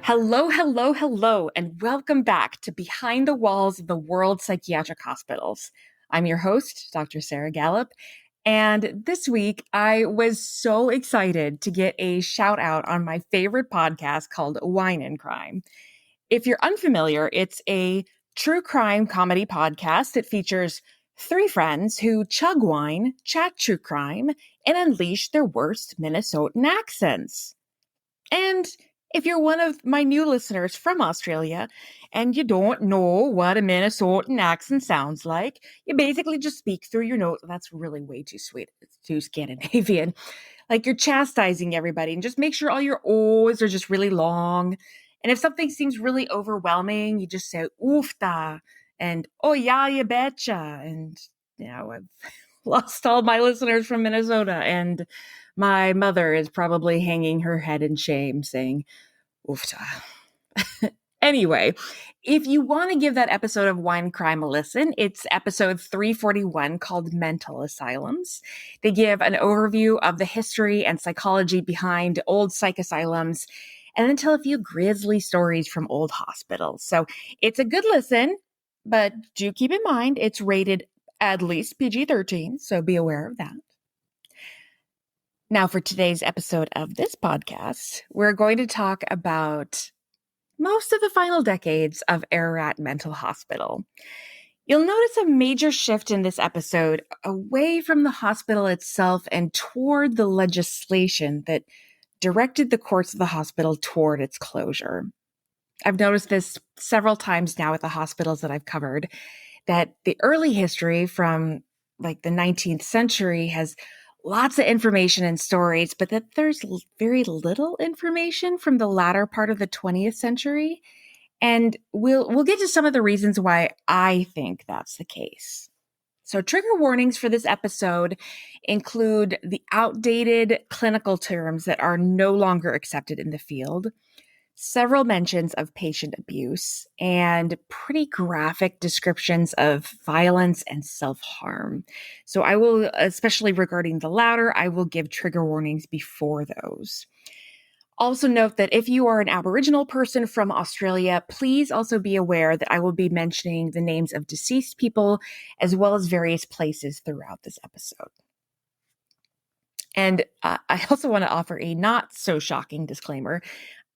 Hello, hello, hello, and welcome back to Behind the Walls of the World Psychiatric Hospitals. I'm your host, Dr. Sarah Gallup, and this week I was so excited to get a shout out on my favorite podcast called Wine and Crime. If you're unfamiliar, it's a true crime comedy podcast that features three friends who chug wine, chat true crime, and unleash their worst Minnesotan accents. And if you're one of my new listeners from Australia and you don't know what a Minnesotan accent sounds like, you basically just speak through your nose. That's really way too sweet. It's too Scandinavian. Like you're chastising everybody and just make sure all your O's are just really long. And if something seems really overwhelming, you just say oofta and oh yeah, you betcha. And I've lost all my listeners from Minnesota, and my mother is probably hanging her head in shame saying, oofta. Anyway, if you want to give that episode of Wine Crime a listen, it's episode 341 called Mental Asylums. They give an overview of the history and psychology behind old psych asylums and then tell a few grisly stories from old hospitals. So it's a good listen, but do keep in mind it's rated at least PG-13, so be aware of that. Now, for today's episode of this podcast, we're going to talk about most of the final decades of Ararat Mental Hospital. You'll notice a major shift in this episode away from the hospital itself and toward the legislation that directed the course of the hospital toward its closure. I've noticed this several times now at the hospitals that I've covered, that the early history from like the 19th century has lots of information and stories, but that there's very little information from the latter part of the 20th century. And we'll get to some of the reasons why I think that's the case. So trigger warnings for this episode include the outdated clinical terms that are no longer accepted in the field, several mentions of patient abuse, and pretty graphic descriptions of violence and self-harm. So I will, especially regarding the latter, I will give trigger warnings before those. Also note that if you are an Aboriginal person from Australia, please also be aware that I will be mentioning the names of deceased people as well as various places throughout this episode. And I also want to offer a not so shocking disclaimer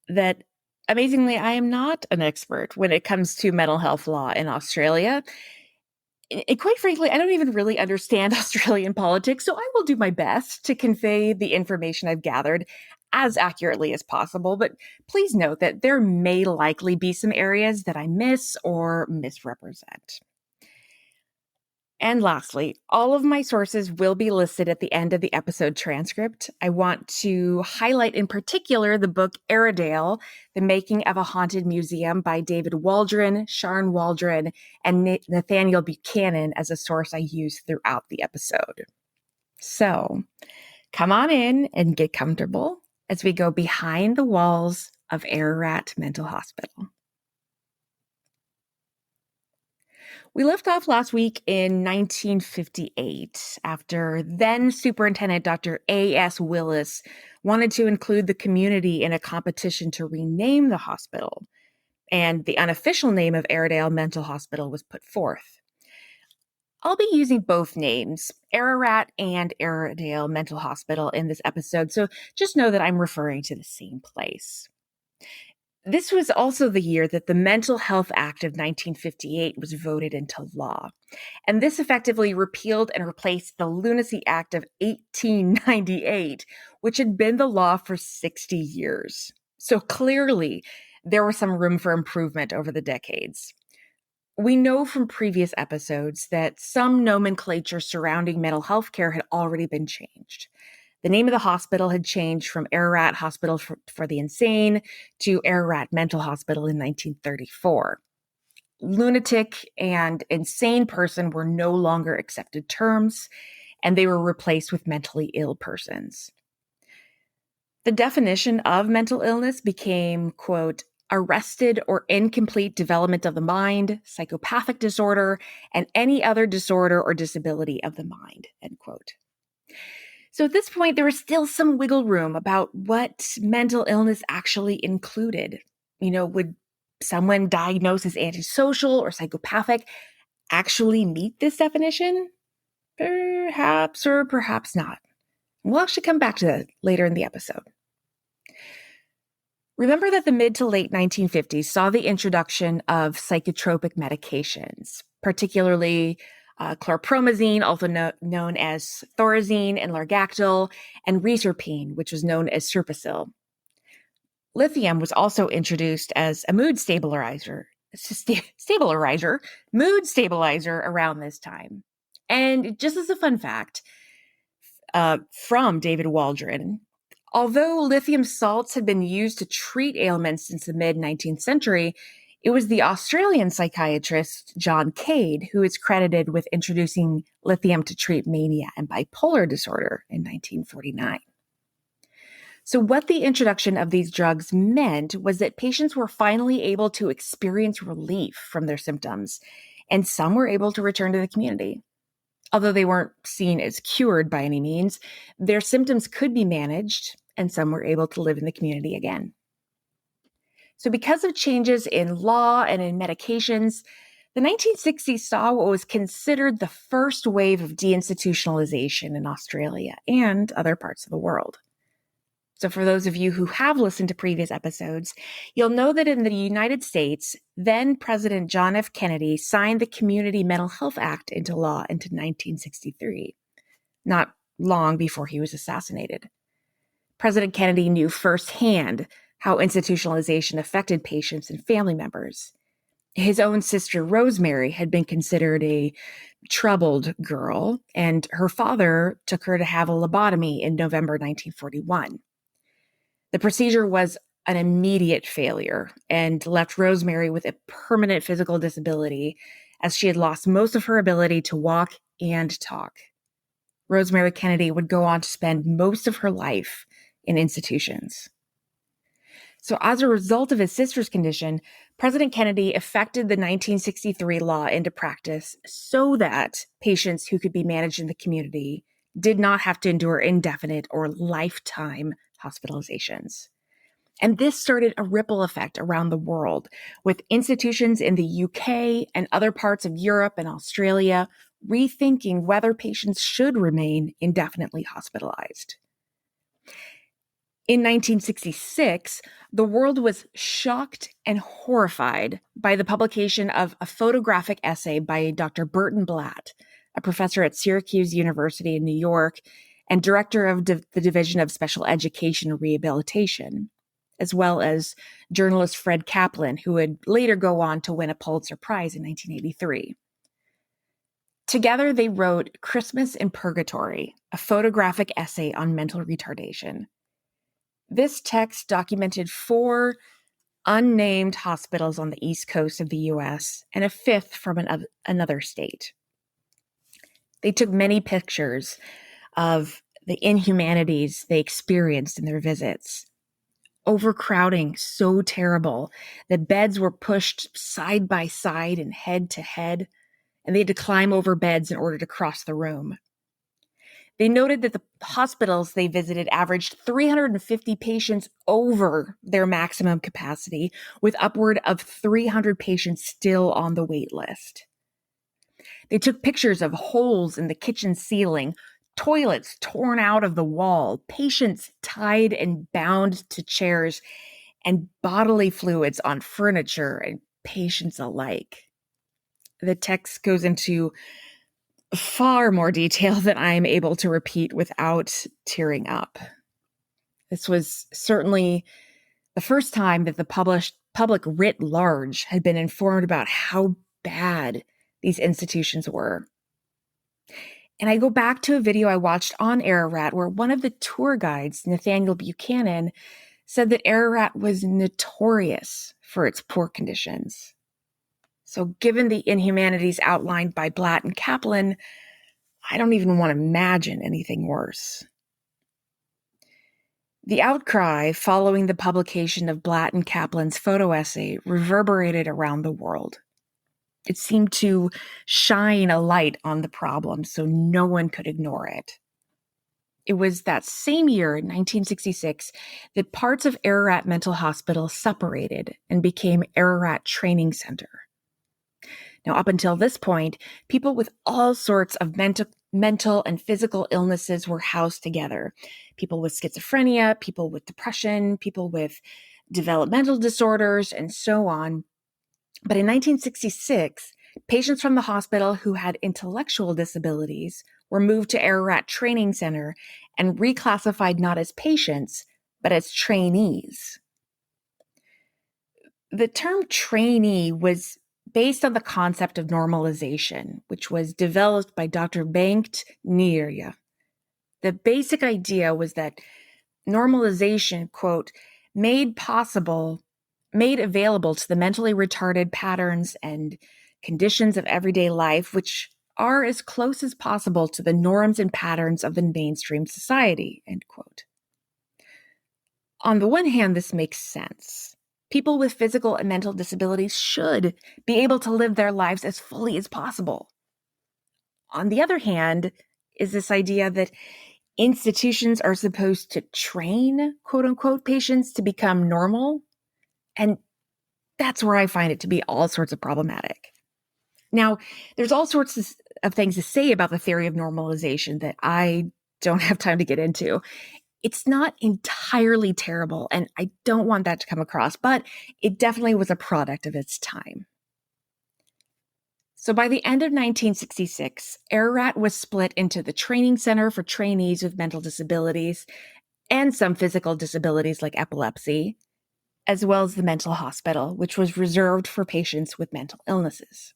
that amazingly, I am not an expert when it comes to mental health law in Australia. And quite frankly, I don't even really understand Australian politics, so I will do my best to convey the information I've gathered as accurately as possible. But please note that there may likely be some areas that I miss or misrepresent. And lastly, all of my sources will be listed at the end of the episode transcript. I want to highlight in particular the book Aradale, The Making of a Haunted Museum by David Waldron, Sharn Waldron, and Nathaniel Buchanan as a source I use throughout the episode. So come on in and get comfortable as we go behind the walls of Ararat Mental Hospital. We left off last week in 1958 after then Superintendent Dr. A.S. Willis wanted to include the community in a competition to rename the hospital, and the unofficial name of Aradale Mental Hospital was put forth. I'll be using both names, Ararat and Aradale Mental Hospital, in this episode, so just know that I'm referring to the same place. This was also the year that the Mental Health Act of 1958 was voted into law. And this effectively repealed and replaced the Lunacy Act of 1898, which had been the law for 60 years. So clearly, there was some room for improvement over the decades. We know from previous episodes that some nomenclature surrounding mental health care had already been changed. The name of the hospital had changed from Ararat Hospital for the Insane to Ararat Mental Hospital in 1934. Lunatic and insane person were no longer accepted terms, and they were replaced with mentally ill persons. The definition of mental illness became, quote, arrested or incomplete development of the mind, psychopathic disorder, and any other disorder or disability of the mind, end quote. So at this point, there was still some wiggle room about what mental illness actually included. Would someone diagnosed as antisocial or psychopathic actually meet this definition? Perhaps or perhaps not. We'll actually come back to that later in the episode. Remember that the mid to late 1950s saw the introduction of psychotropic medications, particularly chlorpromazine, also known as thorazine and largactil, and reserpine, which was known as Serpacil. Lithium was also introduced as a mood stabilizer around this time. And just as a fun fact, from David Waldron, although lithium salts had been used to treat ailments since the mid-19th century, it was the Australian psychiatrist John Cade who is credited with introducing lithium to treat mania and bipolar disorder in 1949. So what the introduction of these drugs meant was that patients were finally able to experience relief from their symptoms, and some were able to return to the community. Although they weren't seen as cured by any means, their symptoms could be managed, and some were able to live in the community again. So because of changes in law and in medications, the 1960s saw what was considered the first wave of deinstitutionalization in Australia and other parts of the world. So for those of you who have listened to previous episodes, you'll know that in the United States, then President John F. Kennedy signed the Community Mental Health Act into law into 1963, not long before he was assassinated. President Kennedy knew firsthand how institutionalization affected patients and family members. His own sister, Rosemary, had been considered a troubled girl, and her father took her to have a lobotomy in November 1941. The procedure was an immediate failure and left Rosemary with a permanent physical disability as she had lost most of her ability to walk and talk. Rosemary Kennedy would go on to spend most of her life in institutions. So as a result of his sister's condition, President Kennedy effected the 1963 law into practice so that patients who could be managed in the community did not have to endure indefinite or lifetime hospitalizations. And this started a ripple effect around the world, with institutions in the UK and other parts of Europe and Australia rethinking whether patients should remain indefinitely hospitalized. In 1966, the world was shocked and horrified by the publication of a photographic essay by Dr. Burton Blatt, a professor at Syracuse University in New York and director of the Division of Special Education and Rehabilitation, as well as journalist Fred Kaplan, who would later go on to win a Pulitzer Prize in 1983. Together, they wrote Christmas in Purgatory, a photographic essay on mental retardation. This text documented 4 unnamed hospitals on the East Coast of the U.S. and a 5th from another state. They took many pictures of the inhumanities they experienced in their visits. Overcrowding so terrible that beds were pushed side by side and head to head, and they had to climb over beds in order to cross the room. They noted that the hospitals they visited averaged 350 patients over their maximum capacity, with upward of 300 patients still on the wait list. They took pictures of holes in the kitchen ceiling, toilets torn out of the wall, patients tied and bound to chairs, and bodily fluids on furniture and patients alike. The text goes into far more detail than I am able to repeat without tearing up. This was certainly the first time that the public writ large had been informed about how bad these institutions were. And I go back to a video I watched on Ararat where one of the tour guides, Nathaniel Buchanan, said that Ararat was notorious for its poor conditions. So given the inhumanities outlined by Blatt and Kaplan, I don't even want to imagine anything worse. The outcry following the publication of Blatt and Kaplan's photo essay reverberated around the world. It seemed to shine a light on the problem so no one could ignore it. It was that same year, in 1966, that parts of Ararat Mental Hospital separated and became Ararat Training Center. Now, up until this point, people with all sorts of mental and physical illnesses were housed together. People with schizophrenia, people with depression, people with developmental disorders, and so on. But in 1966, patients from the hospital who had intellectual disabilities were moved to Ararat Training Center and reclassified not as patients, but as trainees. The term trainee was based on the concept of normalization, which was developed by Dr. Bengt Nierja. The basic idea was that normalization, quote, made available to the mentally retarded patterns and conditions of everyday life, which are as close as possible to the norms and patterns of the mainstream society, end quote. On the one hand, this makes sense. People with physical and mental disabilities should be able to live their lives as fully as possible. On the other hand, is this idea that institutions are supposed to train, quote unquote, patients to become normal. And that's where I find it to be all sorts of problematic. Now, there's all sorts of things to say about the theory of normalization that I don't have time to get into. It's not entirely terrible, and I don't want that to come across, but it definitely was a product of its time. So by the end of 1966, Ararat was split into the Training Center for trainees with mental disabilities and some physical disabilities like epilepsy, as well as the mental hospital, which was reserved for patients with mental illnesses.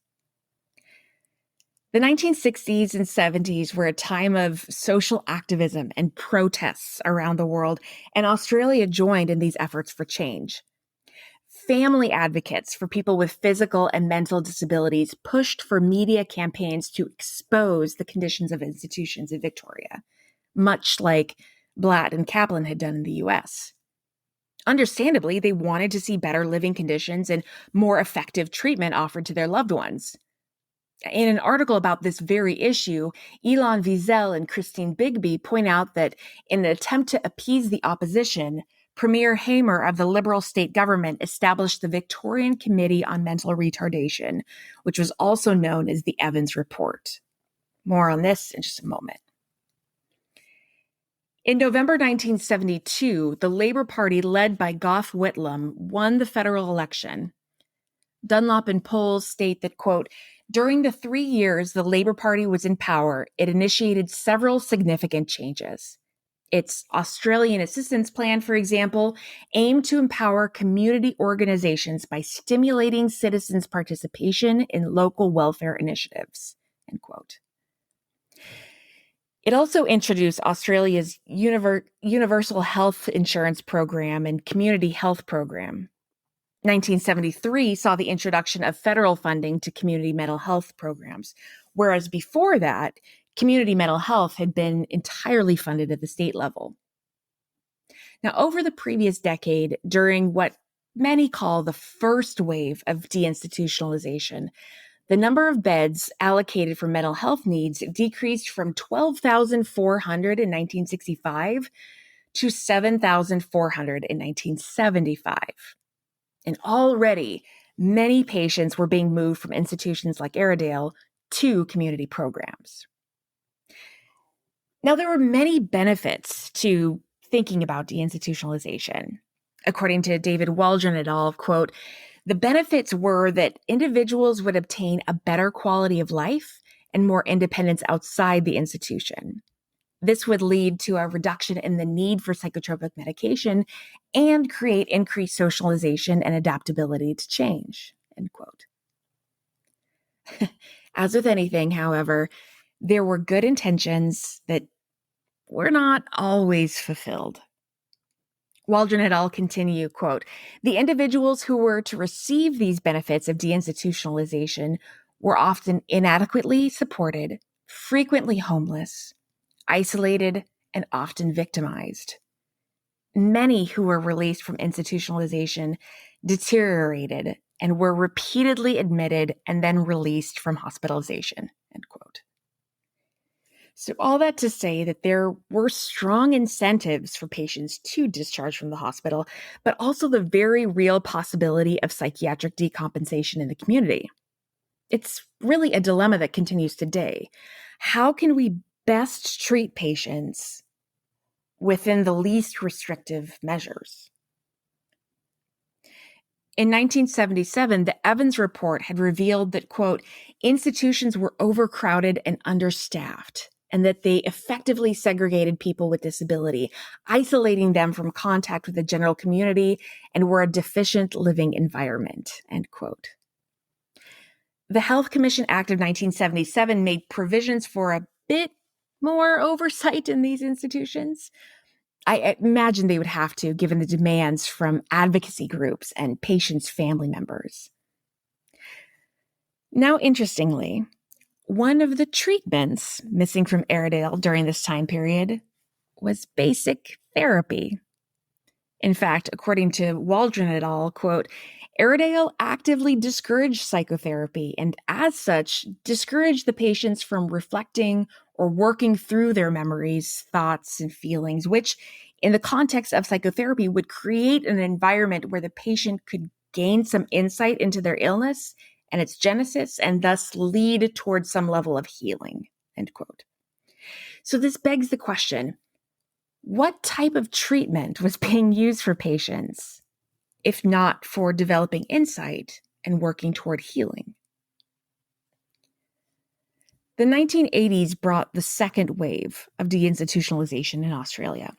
The 1960s and 70s were a time of social activism and protests around the world, and Australia joined in these efforts for change. Family advocates for people with physical and mental disabilities pushed for media campaigns to expose the conditions of institutions in Victoria, much like Blatt and Kaplan had done in the US. Understandably, they wanted to see better living conditions and more effective treatment offered to their loved ones. In an article about this very issue, Ilan Wiesel and Christine Bigby point out that in an attempt to appease the opposition, Premier Hamer of the Liberal state government established the Victorian Committee on Mental Retardation, which was also known as the Evans Report. More on this in just a moment. In November 1972, the Labour Party, led by Gough Whitlam, won the federal election. Dunlop and polls state that, quote, during the 3 years the Labour Party was in power, it initiated several significant changes. Its Australian Assistance Plan, for example, aimed to empower community organizations by stimulating citizens' participation in local welfare initiatives, end quote. It also introduced Australia's Universal Health Insurance Program and Community Health Program. 1973 saw the introduction of federal funding to community mental health programs, whereas before that, community mental health had been entirely funded at the state level. Now, over the previous decade, during what many call the first wave of deinstitutionalization, the number of beds allocated for mental health needs decreased from 12,400 in 1965 to 7,400 in 1975. And already, many patients were being moved from institutions like Aradale to community programs. Now, there were many benefits to thinking about deinstitutionalization. According to David Waldron et al., quote, the benefits were that individuals would obtain a better quality of life and more independence outside the institution. This would lead to a reduction in the need for psychotropic medication and create increased socialization and adaptability to change, end quote. As with anything, however, there were good intentions that were not always fulfilled. Waldron et al. Continue, quote, the individuals who were to receive these benefits of deinstitutionalization were often inadequately supported, frequently homeless, isolated, and often victimized. Many who were released from institutionalization deteriorated and were repeatedly admitted and then released from hospitalization, end quote. So all that to say that there were strong incentives for patients to discharge from the hospital, but also the very real possibility of psychiatric decompensation in the community. It's really a dilemma that continues today. How can we best treat patients within the least restrictive measures? In 1977, the Evans Report had revealed that, quote, institutions were overcrowded and understaffed, and that they effectively segregated people with disability, isolating them from contact with the general community, and were a deficient living environment, end quote. The Health Commission Act of 1977 made provisions for a bit more oversight in these institutions. I imagine they would have to, given the demands from advocacy groups and patients' family members. Now, interestingly, one of the treatments missing from Aradale during this time period was basic therapy. In fact, according to Waldron et al., quote, Aradale actively discouraged psychotherapy and, as such, discouraged the patients from reflecting or working through their memories, thoughts, and feelings, which, in the context of psychotherapy, would create an environment where the patient could gain some insight into their illness and its genesis, and thus lead towards some level of healing, end quote. So this begs the question, what type of treatment was being used for patients, if not for developing insight and working toward healing? The 1980s brought the second wave of deinstitutionalization in Australia.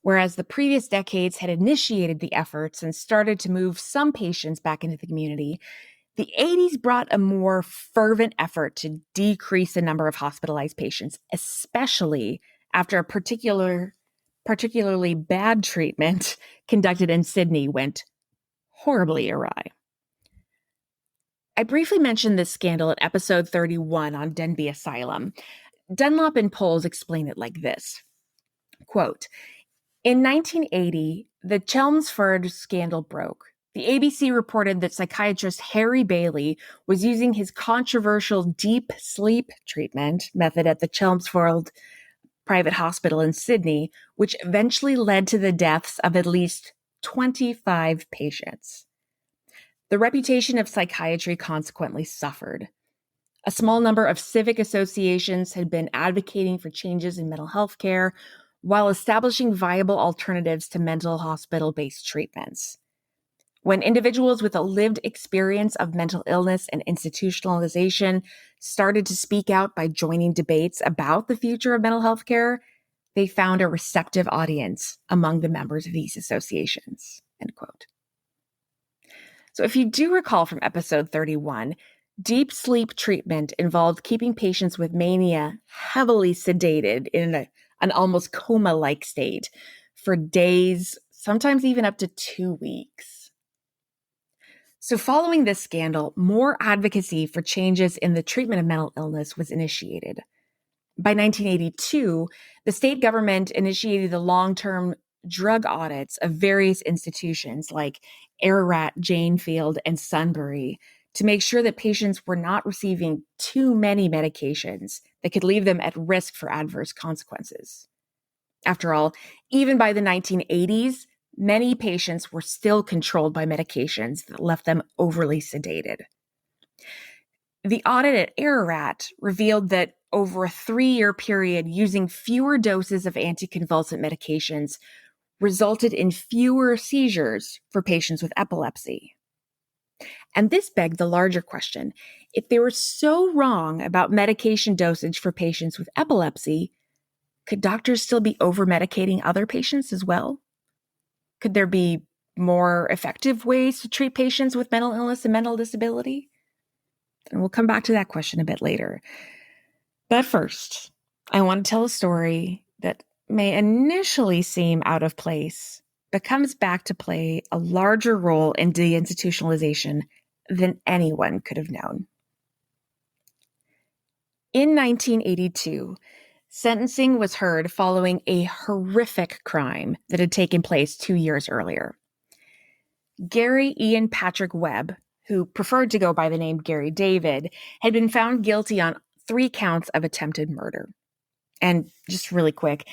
Whereas the previous decades had initiated the efforts and started to move some patients back into the community, the 80s brought a more fervent effort to decrease the number of hospitalized patients, especially after a particularly bad treatment conducted in Sydney went horribly awry. I briefly mentioned this scandal in episode 31 on Denbigh Asylum. Dunlop and Poles explain it like this, quote, in 1980, the Chelmsford scandal broke. The ABC reported that psychiatrist Harry Bailey was using his controversial deep sleep treatment method at the Chelmsford private hospital in Sydney, which eventually led to the deaths of at least 25 patients. The reputation of psychiatry consequently suffered. A small number of civic associations had been advocating for changes in mental health care while establishing viable alternatives to mental hospital-based treatments. When individuals with a lived experience of mental illness and institutionalization started to speak out by joining debates about the future of mental health care, they found a receptive audience among the members of these associations, end quote. So if you do recall from episode 31, deep sleep treatment involved keeping patients with mania heavily sedated in an almost coma-like state for days, sometimes even up to 2 weeks. So following this scandal, more advocacy for changes in the treatment of mental illness was initiated. By 1982, the state government initiated the long-term drug audits of various institutions like Ararat, Janefield, and Sunbury to make sure that patients were not receiving too many medications that could leave them at risk for adverse consequences. After all, even by the 1980s, many patients were still controlled by medications that left them overly sedated. The audit at Ararat revealed that over a 3-year period, using fewer doses of anticonvulsant medications resulted in fewer seizures for patients with epilepsy. And this begged the larger question. If they were so wrong about medication dosage for patients with epilepsy, could doctors still be over-medicating other patients as well? Could there be more effective ways to treat patients with mental illness and mental disability? And we'll come back to that question a bit later. But first, I want to tell a story that may initially seem out of place, but comes back to play a larger role in deinstitutionalization than anyone could have known. In 1982, sentencing was heard following a horrific crime that had taken place 2 years earlier. Gary Ian Patrick Webb, who preferred to go by the name Gary David, had been found guilty on 3 counts of attempted murder. And just really quick,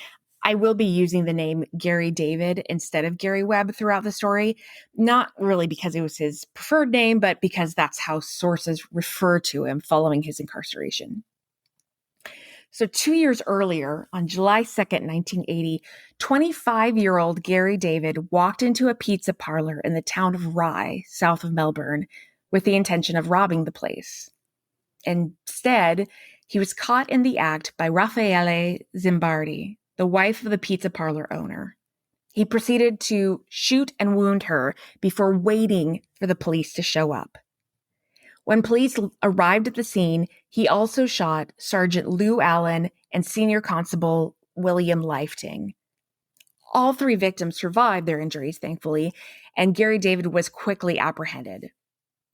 I will be using the name Gary David instead of Gary Webb throughout the story, not really because it was his preferred name, but because that's how sources refer to him following his incarceration. So 2 years earlier, on July 2nd, 1980, 25-year-old Gary David walked into a pizza parlor in the town of Rye, south of Melbourne, with the intention of robbing the place. Instead, he was caught in the act by Raffaele Zimbardi, the wife of the pizza parlor owner. He proceeded to shoot and wound her before waiting for the police to show up. When police arrived at the scene, he also shot Sergeant Lou Allen and Senior Constable William Lifting. All three victims survived their injuries, thankfully, and Gary David was quickly apprehended.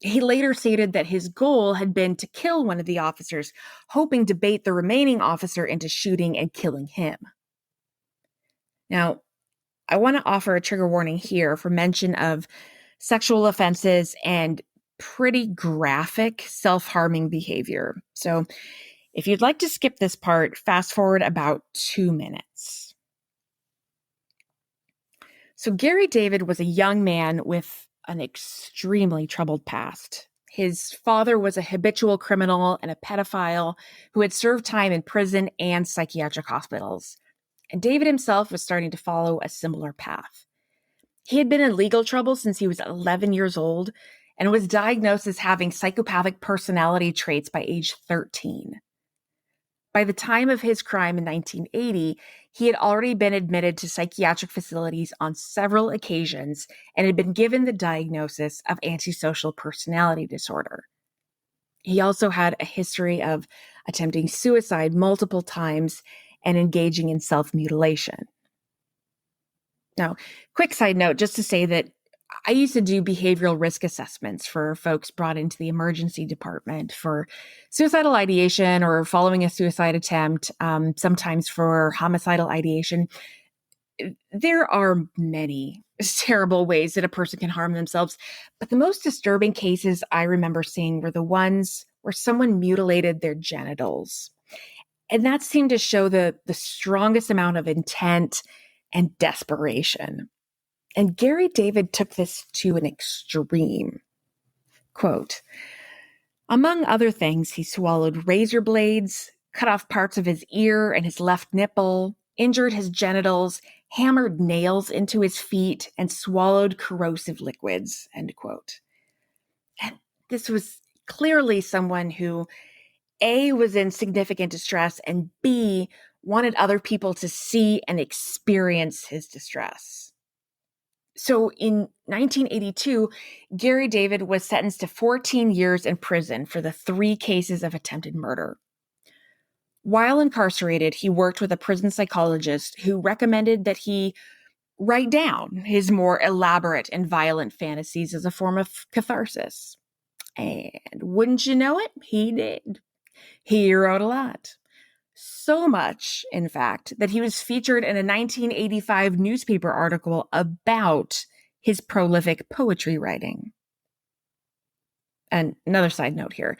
He later stated that his goal had been to kill one of the officers, hoping to bait the remaining officer into shooting and killing him. Now, I want to offer a trigger warning here for mention of sexual offenses and pretty graphic self-harming behavior. So if you'd like to skip this part, fast forward about 2 minutes. So Gary David was a young man with an extremely troubled past. His father was a habitual criminal and a pedophile who had served time in prison and psychiatric hospitals. And David himself was starting to follow a similar path. He had been in legal trouble since he was 11 years old and was diagnosed as having psychopathic personality traits by age 13. By the time of his crime in 1980, he had already been admitted to psychiatric facilities on several occasions and had been given the diagnosis of antisocial personality disorder. He also had a history of attempting suicide multiple times and engaging in self-mutilation. Now, quick side note, just to say that I used to do behavioral risk assessments for folks brought into the emergency department for suicidal ideation or following a suicide attempt, sometimes for homicidal ideation. There are many terrible ways that a person can harm themselves, but the most disturbing cases I remember seeing were the ones where someone mutilated their genitals. And that seemed to show the strongest amount of intent and desperation. And Gary David took this to an extreme. Quote, among other things, he swallowed razor blades, cut off parts of his ear and his left nipple, injured his genitals, hammered nails into his feet, and swallowed corrosive liquids, end quote. And this was clearly someone who, A, was in significant distress, and B, wanted other people to see and experience his distress. So in 1982, Gary David was sentenced to 14 years in prison for the 3 cases of attempted murder. While incarcerated, he worked with a prison psychologist who recommended that he write down his more elaborate and violent fantasies as a form of catharsis. And wouldn't you know it, he did. He wrote a lot. So much, in fact, that he was featured in a 1985 newspaper article about his prolific poetry writing. And another side note here.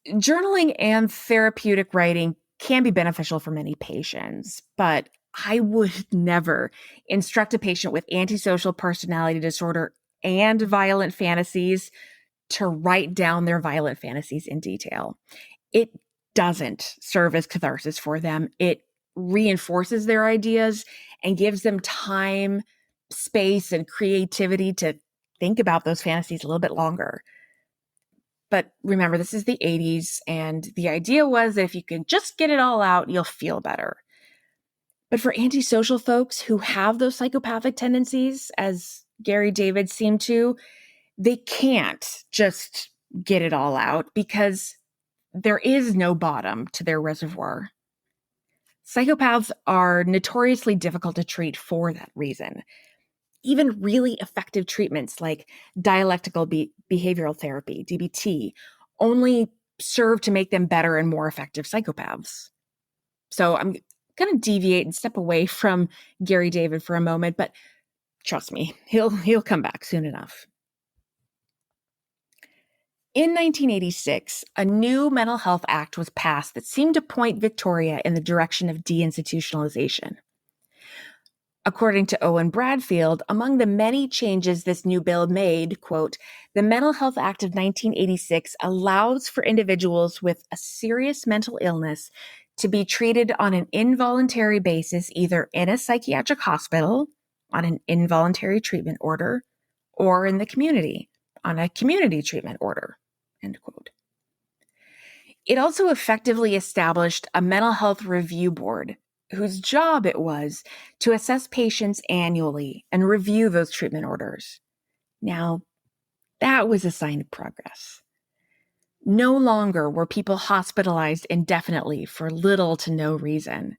Journaling and therapeutic writing can be beneficial for many patients, but I would never instruct a patient with antisocial personality disorder and violent fantasies to write down their violent fantasies in detail. It doesn't serve as catharsis for them. It reinforces their ideas and gives them time, space, and creativity to think about those fantasies a little bit longer. But remember, this is the 80s, and the idea was that if you can just get it all out, you'll feel better. But for antisocial folks who have those psychopathic tendencies, as Gary David seemed to, they can't just get it all out because there is no bottom to their reservoir. Psychopaths are notoriously difficult to treat for that reason. Even really effective treatments like dialectical behavioral therapy, DBT, only serve to make them better and more effective psychopaths. So I'm going to deviate and step away from Gary David for a moment, but trust me, he'll come back soon enough. In 1986, a new Mental Health Act was passed that seemed to point Victoria in the direction of deinstitutionalization. According to Owen Bradfield, among the many changes this new bill made, quote, the Mental Health Act of 1986 allows for individuals with a serious mental illness to be treated on an involuntary basis, either in a psychiatric hospital, on an involuntary treatment order, or in the community, on a community treatment order, end quote. It also effectively established a mental health review board whose job it was to assess patients annually and review those treatment orders. Now, that was a sign of progress. No longer were people hospitalized indefinitely for little to no reason.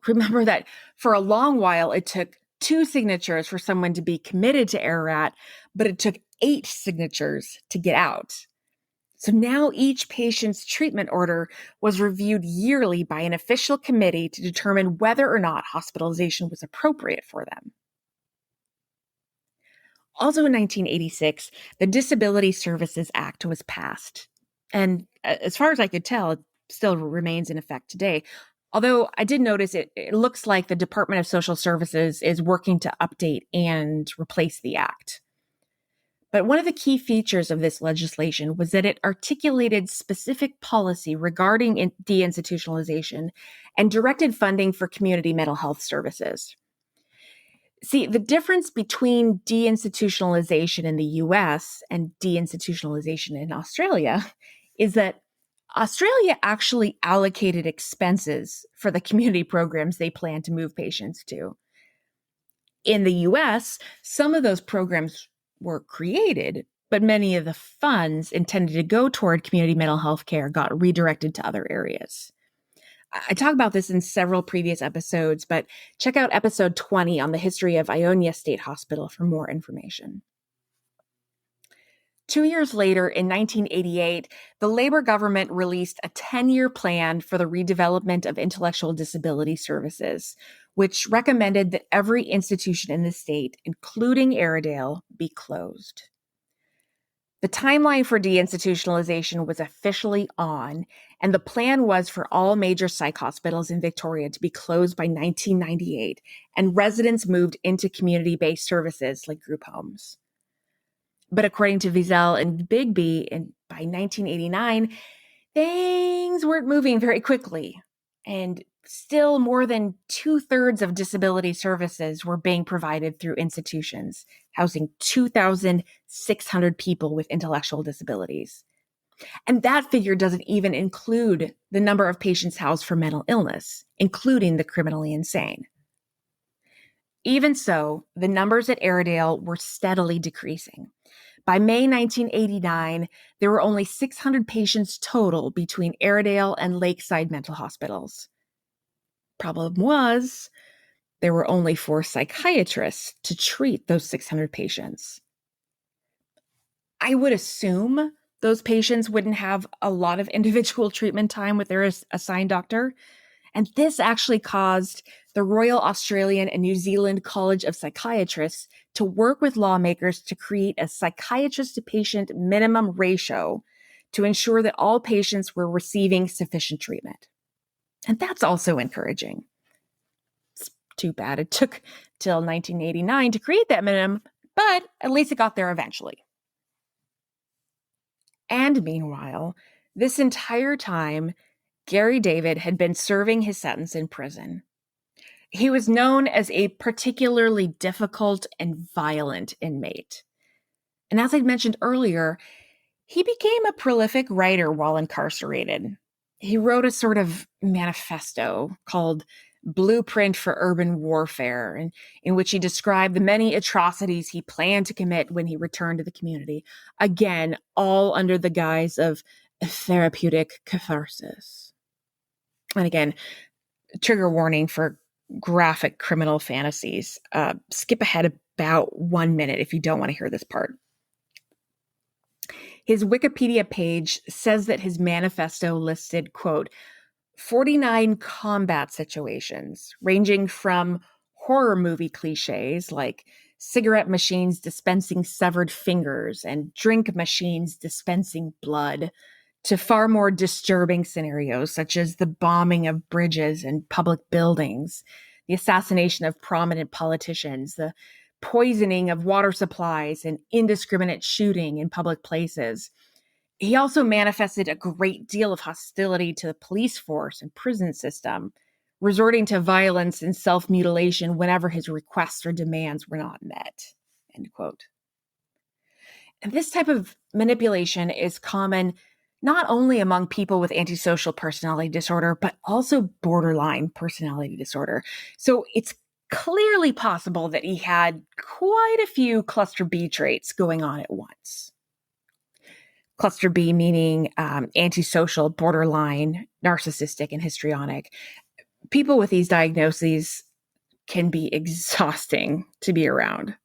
Remember that for a long while, it took 2 signatures for someone to be committed to Ararat, but it took 8 signatures to get out. So now each patient's treatment order was reviewed yearly by an official committee to determine whether or not hospitalization was appropriate for them. Also in 1986, the Disability Services Act was passed. And as far as I could tell, it still remains in effect today. Although I did notice it looks like the Department of Social Services is working to update and replace the act. But one of the key features of this legislation was that it articulated specific policy regarding deinstitutionalization and directed funding for community mental health services. See, the difference between deinstitutionalization in the US and deinstitutionalization in Australia is that Australia actually allocated expenses for the community programs they plan to move patients to. In the US, some of those programs were created, but many of the funds intended to go toward community mental health care got redirected to other areas. I talk about this in several previous episodes, but check out episode 20 on the history of Ionia State Hospital for more information. 2 years later, in 1988, the Labor government released a 10-year plan for the redevelopment of intellectual disability services, which recommended that every institution in the state, including Aradale, be closed. The timeline for deinstitutionalization was officially on, and the plan was for all major psych hospitals in Victoria to be closed by 1998, and residents moved into community-based services like group homes. But according to Wiesel and Bigby, by 1989, things weren't moving very quickly. And still more than 2/3 of disability services were being provided through institutions, housing 2,600 people with intellectual disabilities. And that figure doesn't even include the number of patients housed for mental illness, including the criminally insane. Even so, the numbers at Aradale were steadily decreasing. By May 1989, there were only 600 patients total between Aradale and Lakeside mental hospitals. Problem was, there were only 4 psychiatrists to treat those 600 patients. I would assume those patients wouldn't have a lot of individual treatment time with their assigned doctor. And this actually caused the Royal Australian and New Zealand College of Psychiatrists to work with lawmakers to create a psychiatrist-to-patient minimum ratio to ensure that all patients were receiving sufficient treatment. And that's also encouraging. It's too bad it took till 1989 to create that minimum, but at least it got there eventually. And meanwhile, this entire time, Gary David had been serving his sentence in prison. He was known as a particularly difficult and violent inmate. And as I mentioned earlier, he became a prolific writer while incarcerated. He wrote a sort of manifesto called Blueprint for Urban Warfare, in which he described the many atrocities he planned to commit when he returned to the community. Again, all under the guise of therapeutic catharsis. And again, trigger warning for graphic criminal fantasies. Skip ahead about 1 minute if you don't want to hear this part. His Wikipedia page says that his manifesto listed, quote, 49 combat situations, ranging from horror movie cliches like cigarette machines dispensing severed fingers and drink machines dispensing blood, to far more disturbing scenarios such as the bombing of bridges and public buildings, the assassination of prominent politicians, the poisoning of water supplies, and indiscriminate shooting in public places. He also manifested a great deal of hostility to the police force and prison system, resorting to violence and self-mutilation whenever his requests or demands were not met. End quote. And this type of manipulation is common not only among people with antisocial personality disorder, but also borderline personality disorder. So it's clearly possible that he had quite a few cluster B traits going on at once. Cluster B meaning antisocial, borderline, narcissistic, and histrionic. People with these diagnoses can be exhausting to be around.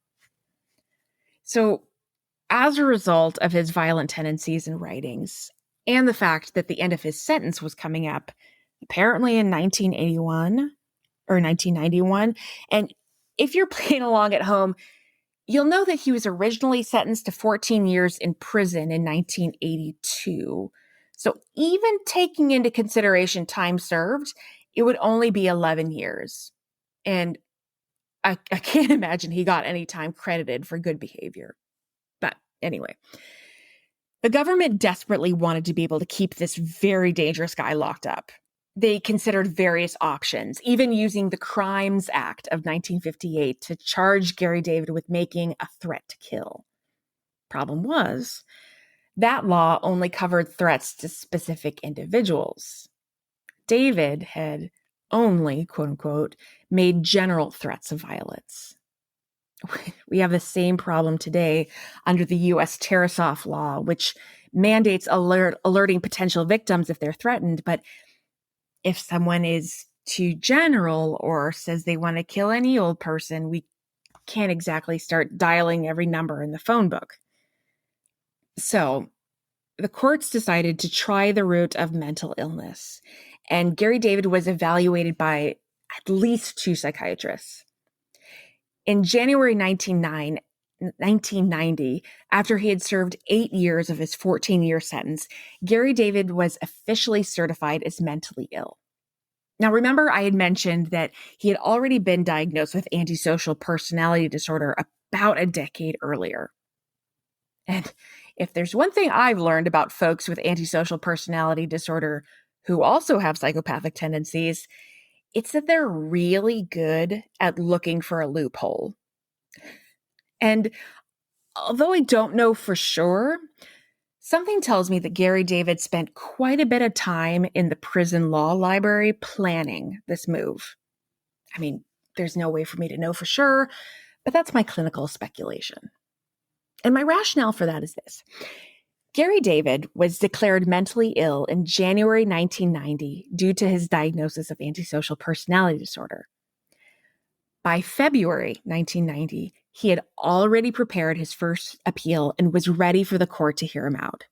So as a result of his violent tendencies and writings, and the fact that the end of his sentence was coming up, apparently in 1981 or 1991, and if you're playing along at home, you'll know that he was originally sentenced to 14 years in prison in 1982. So even taking into consideration time served, it would only be 11 years. And I can't imagine he got any time credited for good behavior. But anyway, the government desperately wanted to be able to keep this very dangerous guy locked up. They considered various options, even using the Crimes Act of 1958 to charge Gary David with making a threat to kill. Problem was, that law only covered threats to specific individuals. David had only, quote unquote, made general threats of violence. We have the same problem today under the U.S. Tarasoff law, which mandates alerting potential victims if they're threatened. But if someone is too general or says they want to kill any old person, we can't exactly start dialing every number in the phone book. So the courts decided to try the route of mental illness, and Gary David was evaluated by at least 2 psychiatrists. In January 1990, after he had served 8 years of his 14-year sentence, Gary David was officially certified as mentally ill. Now, remember I had mentioned that he had already been diagnosed with antisocial personality disorder about a decade earlier. And if there's one thing I've learned about folks with antisocial personality disorder who also have psychopathic tendencies, it's that they're really good at looking for a loophole. And although I don't know for sure, something tells me that Gary David spent quite a bit of time in the prison law library planning this move. I mean, there's no way for me to know for sure, but that's my clinical speculation. And my rationale for that is this. Gary David was declared mentally ill in January 1990 due to his diagnosis of antisocial personality disorder. By February 1990, he had already prepared his first appeal and was ready for the court to hear him out.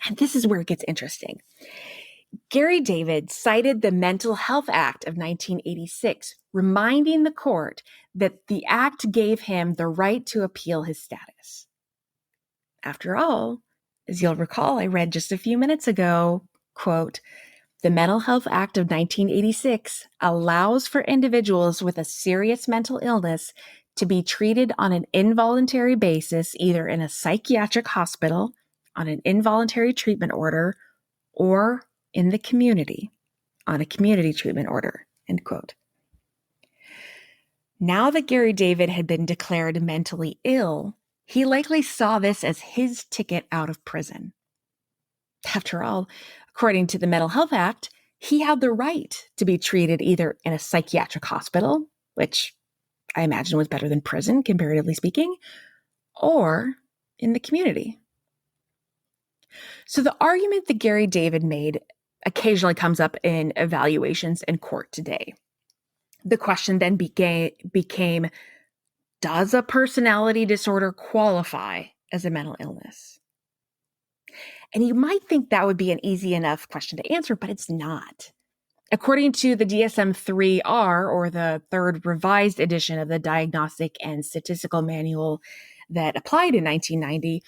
And this is where it gets interesting. Gary David cited the Mental Health Act of 1986, reminding the court that the act gave him the right to appeal his status. After all, as you'll recall, I read just a few minutes ago, quote, "The Mental Health Act of 1986 allows for individuals with a serious mental illness to be treated on an involuntary basis, either in a psychiatric hospital, on an involuntary treatment order, or in the community, on a community treatment order," end quote. Now that Gary David had been declared mentally ill, he likely saw this as his ticket out of prison. After all, according to the Mental Health Act, he had the right to be treated either in a psychiatric hospital, which I imagine was better than prison, comparatively speaking, or in the community. So the argument that Gary David made occasionally comes up in evaluations in court today. The question then became, does a personality disorder qualify as a mental illness? And you might think that would be an easy enough question to answer, but it's not. According to the DSM-3R, or the third revised edition of the Diagnostic and Statistical Manual that applied in 1990,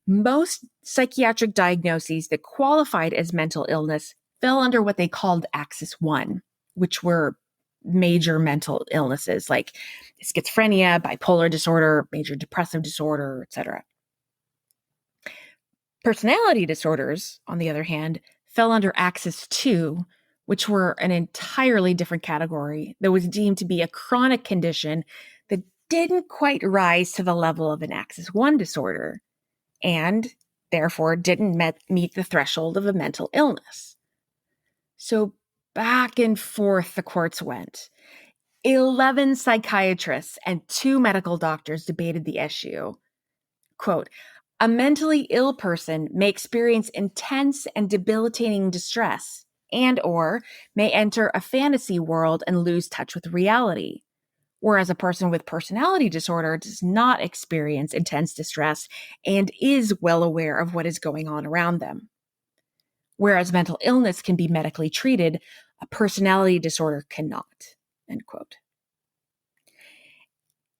most psychiatric diagnoses that qualified as mental illness fell under what they called Axis 1, which were major mental illnesses like schizophrenia, bipolar disorder, major depressive disorder, etc. Personality disorders, on the other hand, fell under Axis 2, which were an entirely different category that was deemed to be a chronic condition that didn't quite rise to the level of an Axis 1 disorder, and therefore didn't meet the threshold of a mental illness. So back and forth the courts went. 11 psychiatrists and 2 medical doctors debated the issue. Quote, "A mentally ill person may experience intense and debilitating distress and or may enter a fantasy world and lose touch with reality, whereas a person with personality disorder does not experience intense distress and is well aware of what is going on around them. Whereas mental illness can be medically treated, a personality disorder cannot." End quote.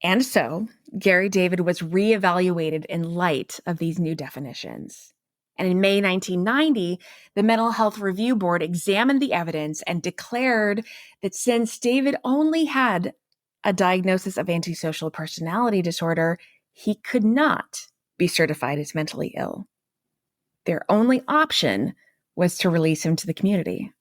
And so, Gary David was reevaluated in light of these new definitions. And in May 1990, the Mental Health Review Board examined the evidence and declared that since David only had a diagnosis of antisocial personality disorder, he could not be certified as mentally ill. Their only option was to release him to the community.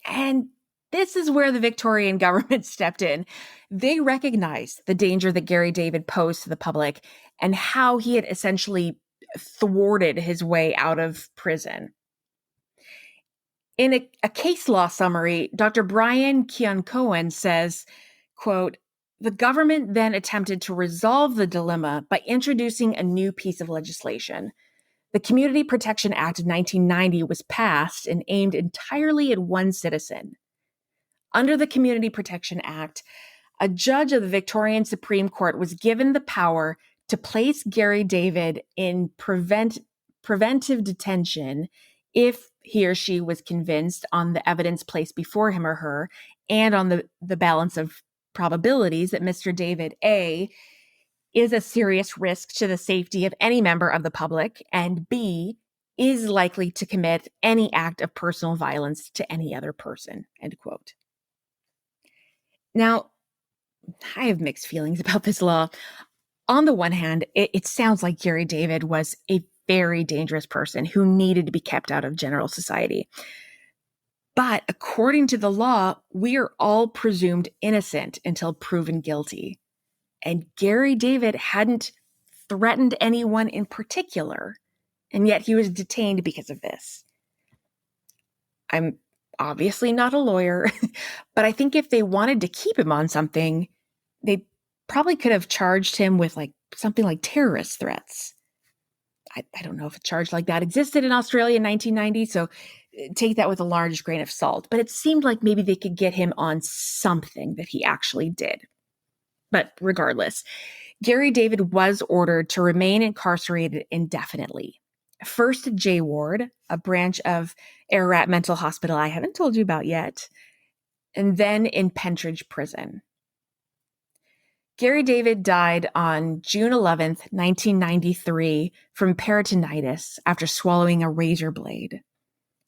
And this is where the Victorian government stepped in. They recognized the danger that Gary David posed to the public and how he had essentially thwarted his way out of prison. In a case law summary, Dr. Brian Keon-Cohen says, quote, "The government then attempted to resolve the dilemma by introducing a new piece of legislation. The Community Protection Act of 1990 was passed and aimed entirely at one citizen. Under the Community Protection Act, a judge of the Victorian Supreme Court was given the power to place Gary David in preventive detention if he or she was convinced on the evidence placed before him or her and on the balance of probabilities that Mr. David A. is a serious risk to the safety of any member of the public, and B, is likely to commit any act of personal violence to any other person." End quote. Now, I have mixed feelings about this law. On the one hand, it sounds like Gary David was a very dangerous person who needed to be kept out of general society. But according to the law, we are all presumed innocent until proven guilty. And Gary David hadn't threatened anyone in particular, and yet he was detained because of this. I'm obviously not a lawyer, but I think if they wanted to keep him on something, they probably could have charged him with something like terrorist threats. I don't know if a charge like that existed in Australia in 1990, so take that with a large grain of salt. But it seemed like maybe they could get him on something that he actually did. But regardless, Gary David was ordered to remain incarcerated indefinitely. First at J Ward, a branch of Ararat Mental Hospital I haven't told you about yet, and then in Pentridge Prison. Gary David died on June 11th, 1993 from peritonitis after swallowing a razor blade.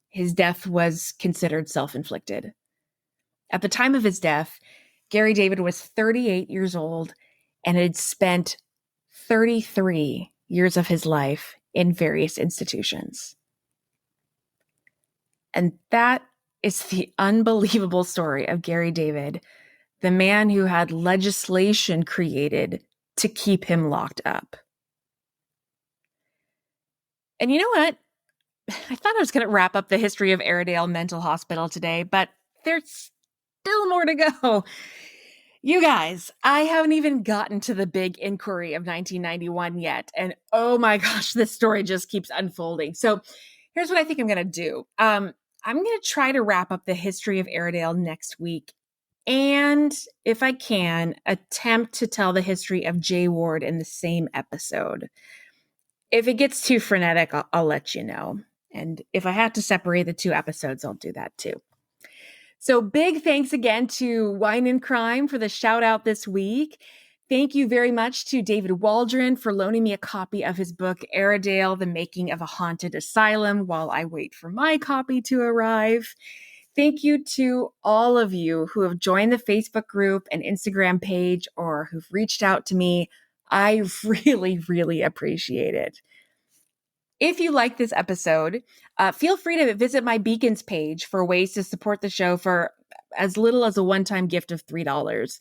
His death was considered self-inflicted. At the time of his death, Gary David was 38 years old and had spent 33 years of his life in various institutions. And that is the unbelievable story of Gary David, the man who had legislation created to keep him locked up. And you know what? I thought I was going to wrap up the history of Aradale Mental Hospital today, but there's still more to go. You guys, I haven't even gotten to the big inquiry of 1991 yet. And oh my gosh, this story just keeps unfolding. So here's what I think I'm going to do. I'm going to try to wrap up the history of Aradale next week. And if I can, attempt to tell the history of J Ward in the same episode. If it gets too frenetic, I'll let you know. And if I had to separate the two episodes, I'll do that too. So big thanks again to Wine and Crime for the shout out this week. Thank you very much to David Waldron for loaning me a copy of his book, Aradale, The Making of a Haunted Asylum, while I wait for my copy to arrive. Thank you to all of you who have joined the Facebook group and Instagram page or who've reached out to me. I really, really appreciate it. If you like this episode, feel free to visit my Beacons page for ways to support the show for as little as a one-time gift of $3.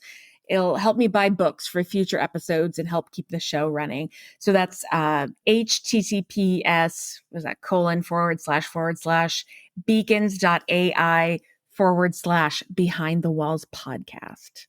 It'll help me buy books for future episodes and help keep the show running. So that's https, was that :/ beacons.ai/behind the walls podcast.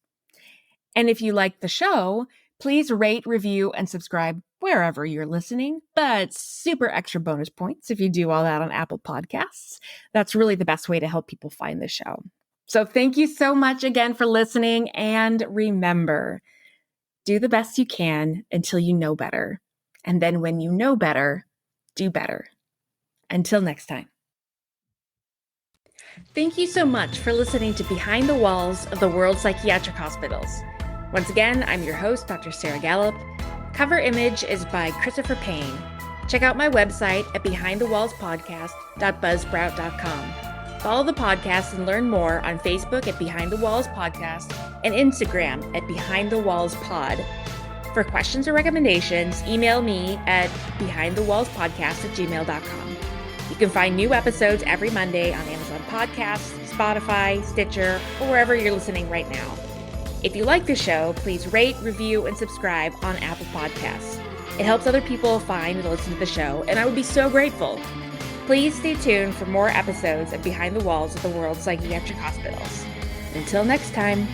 And if you like the show, please rate, review, and subscribe wherever you're listening, but super extra bonus points if you do all that on Apple Podcasts. That's really the best way to help people find the show. So thank you so much again for listening, and remember, do the best you can until you know better. And then when you know better, do better. Until next time. Thank you so much for listening to Behind the Walls of the World's Psychiatric Hospitals. Once again, I'm your host, Dr. Sarah Gallup. Cover image is by Christopher Payne. Check out my website at behindthewallspodcast.buzzsprout.com. Follow the podcast and learn more on Facebook at Behind the Walls Podcast and Instagram at Behind the Walls Pod. For questions or recommendations, email me at behindthewallspodcast@gmail.com. You can find new episodes every Monday on Amazon Podcasts, Spotify, Stitcher, or wherever you're listening right now. If you like the show, please rate, review, and subscribe on Apple Podcasts. It helps other people find and listen to the show, and I would be so grateful. Please stay tuned for more episodes of Behind the Walls of the World's Psychiatric Hospitals. Until next time.